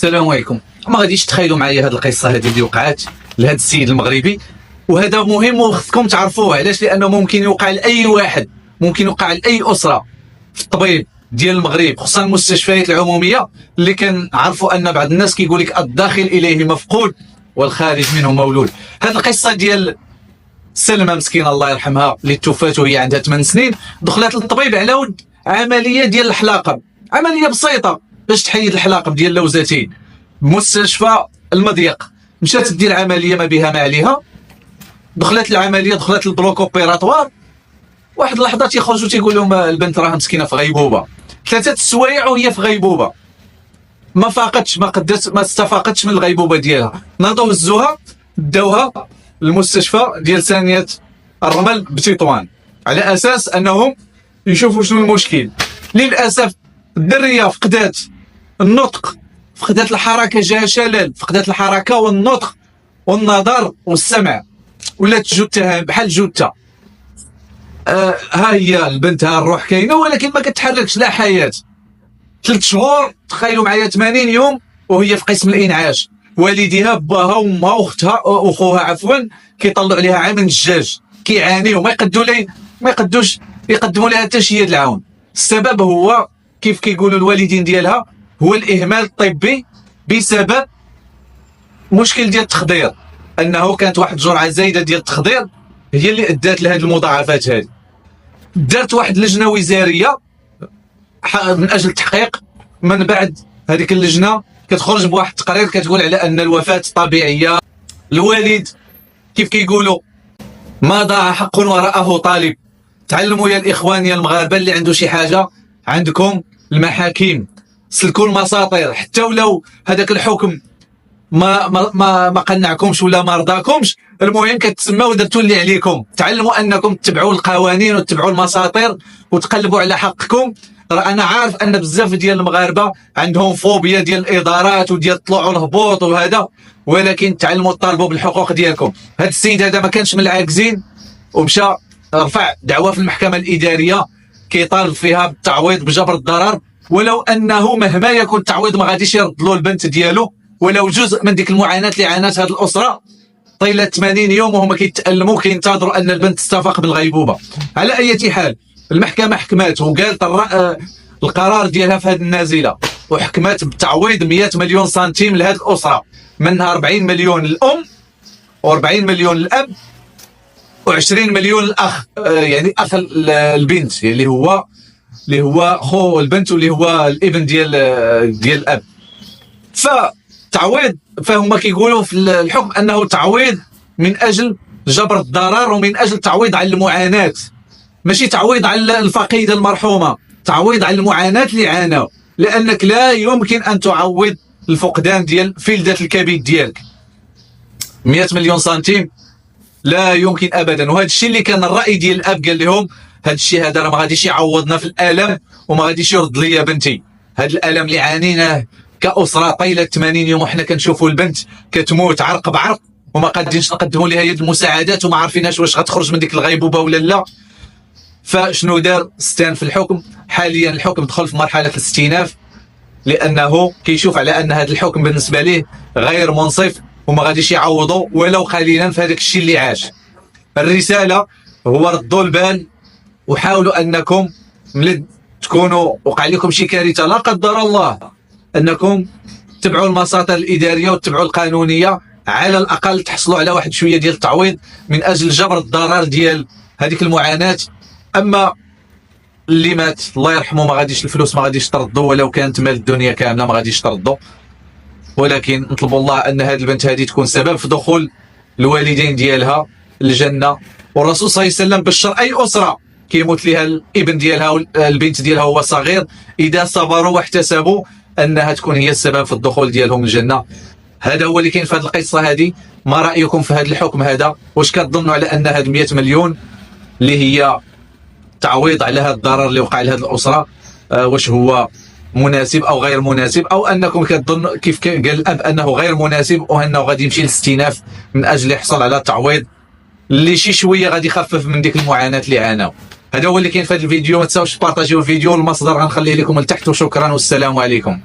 السلام عليكم. ما غاديش تخيلوا معايا هذه القصه هذه اللي وقعت لهذا السيد المغربي، وهذا مهم وخصكم تعرفوه. علاش؟ لانه ممكن يوقع لاي واحد، ممكن يوقع لاي اسره في الطبيب ديال المغرب، خصوصا المستشفيات العموميه اللي كنعرفوا ان بعض الناس كيقول لك الداخل اليه مفقود والخارج منه مولود. هذه القصه ديال سلمى مسكينه الله يرحمها اللي توفات وهي عندها 8 سنين، دخلت للطبيب على ود عمليه ديال الحلاقه، عمليه بسيطه باش تحيد الحلاقب ديال اللوزتين بمستشفى المضيق. مشات دير العمليه ما بها ما عليها، دخلت العمليه، دخلت البلوك اوبيراتوار، واحد اللحظه تيخرجوا تيقول لهم البنت راه مسكينه في غيبوبه، 3 السوايع وهي في غيبوبه، ما فاقتش، ما استفاقتش من الغيبوبه ديالها. ناضوا هزوها داوها للمستشفى ديال ثانيه الرمل بتطوان على اساس انهم يشوفوا شنو المشكل. للاسف الدريه فقدات النطق، فقدات الحركه، جاها شلل، فقدات الحركه والنطق والنظر والسمع، ولات جثه بحال جثه. ها هي البنت، ها الروح كاينه ولكن ما كتحركش لا حياه. 3 شهور، تخيلوا معايا 80 يوم وهي في قسم الانعاش، والديها باها وامها واختها واخوها عفوا كيطلعوا عليها عامل الدجاج، كيعانيوا، ما يقدوش يقدموا لها حتى شي يد العون. السبب هو كيف كيقولوا الوالدين ديالها هو الاهمال الطبي بسبب مشكل ديال التخدير، انه كانت واحد الجرعه زايده ديال التخدير هي اللي ادات لهذه المضاعفات هذه. دارت واحد لجنه وزاريه من اجل التحقيق، من بعد هذيك اللجنه كتخرج بواحد التقرير كتقول على ان الوفاه طبيعيه. الوالد كيف كيقولوا ما ضاع حق وراءه طالب. تعلموا يا الاخوان يا المغاربه اللي عنده شي حاجه، عندكم المحاكم، سلكوا المساطير، حتى ولو هذاك الحكم ما قنعكمش ولا ما رضاكمش، المهم كتسماو درتوا اللي عليكم. تعلموا انكم تتبعوا القوانين وتتبعوا المساطير وتقلبوا على حقكم. راه انا عارف ان بزاف ديال المغاربه عندهم فوبيا ديال الادارات وديال الطلوع والهبوط وهذا، ولكن تعلموا تطالبوا بالحقوق ديالكم. هذا السيد هذا ما كانش من العاكزين ومشى رفع دعوه في المحكمه الاداريه كيطالب فيها بالتعويض بجبر الضرر، ولو انه مهما يكون التعويض ما غاديش يرد له البنت ديالو ولو جزء من ديك المعاناه اللي عانات هذه الاسره طيله 80 يوم وهما كيتالموا كينتظروا ان البنت تستفاق بالغيبوبه. على اي حال المحكمه حكمات وقالت القرار ديالها في هذه النازله، وحكمت بتعويض 100 مليون سنتيم لهذه الاسره، منها 40 مليون للام و40 مليون للاب و20 مليون للاخ، يعني اخ البنت اللي هو خو البنت واللي هو الابن ديال الاب. فتعويض، فهم كيقولوا في الحكم انه تعويض من اجل جبر الضرر ومن اجل تعويض على المعاناه، ماشي تعويض على الفقيده المرحومه، تعويض على المعاناه اللي عانوا، لانك لا يمكن ان تعوض الفقدان ديال فلذة الكبد ديالك. 100 مليون سنتيم لا يمكن ابدا. وهذا الشيء اللي كان الراي ديال الاب، قال لهم هذا الشيء هذا راه ما غاديش يعوضنا في الالم وما غاديش يرد ليا بنتي. هذا الالم اللي عانيناه كاسره طيله 80 يوم وحنا كنشوفوا البنت كتموت عرق بعرق وما قادرينش نقدموا لها يد المساعدات وما عارفيناش واش غتخرج من ديك الغيبوبه ولا لا. فشنو دار ستان في الحكم؟ حاليا الحكم دخل في مرحله الاستئناف، لانه كيشوف على ان هذا الحكم بالنسبه ليه غير منصف وما غاديش يعوضوا ولو قليلا في هذاك الشيء اللي عاش. الرساله هو ردوا البال وحاولوا انكم ملي تكونوا وقع لكم شي كارثه لا قدر الله انكم تتبعوا المساطر الاداريه وتتبعوا القانونيه، على الاقل تحصلوا على واحد شويه ديال التعويض من اجل جبر الضرر ديال هذيك المعاناه. اما اللي مات الله يرحمه ما غاديش الفلوس ما غاديش تردوا، ولو كانت مال الدنيا كامله ما غاديش تردوا، ولكن نطلبوا الله ان هذه البنت هذه تكون سبب في دخول الوالدين ديالها الجنه. والرسول صلى الله عليه وسلم بشر اي اسره كيموت لها الابن ديالها والبنت ديالها وهو صغير اذا صبروا واحتسبوا انها تكون هي السبب في الدخول ديالهم الجنه. هذا هو اللي كاين في هذه القصه هذه. ما رايكم في هذا الحكم هذا؟ واش كتظنوا على ان هذه 100 مليون اللي هي تعويض على هذا الضرر اللي وقع لهذه الاسره واش هو مناسب او غير مناسب، او انكم كتظنوا كيف قال الاب انه غير مناسب وانه غادي يمشي للاستئناف من اجل يحصل على تعويض اللي شي شويه غادي يخفف من ديك المعاناه اللي عانوا؟ هذا هو اللي كاين في هذا الفيديو. ما تنساوش تبارطاجيو الفيديو، المصدر غنخليه لكم لتحت، وشكرا والسلام عليكم.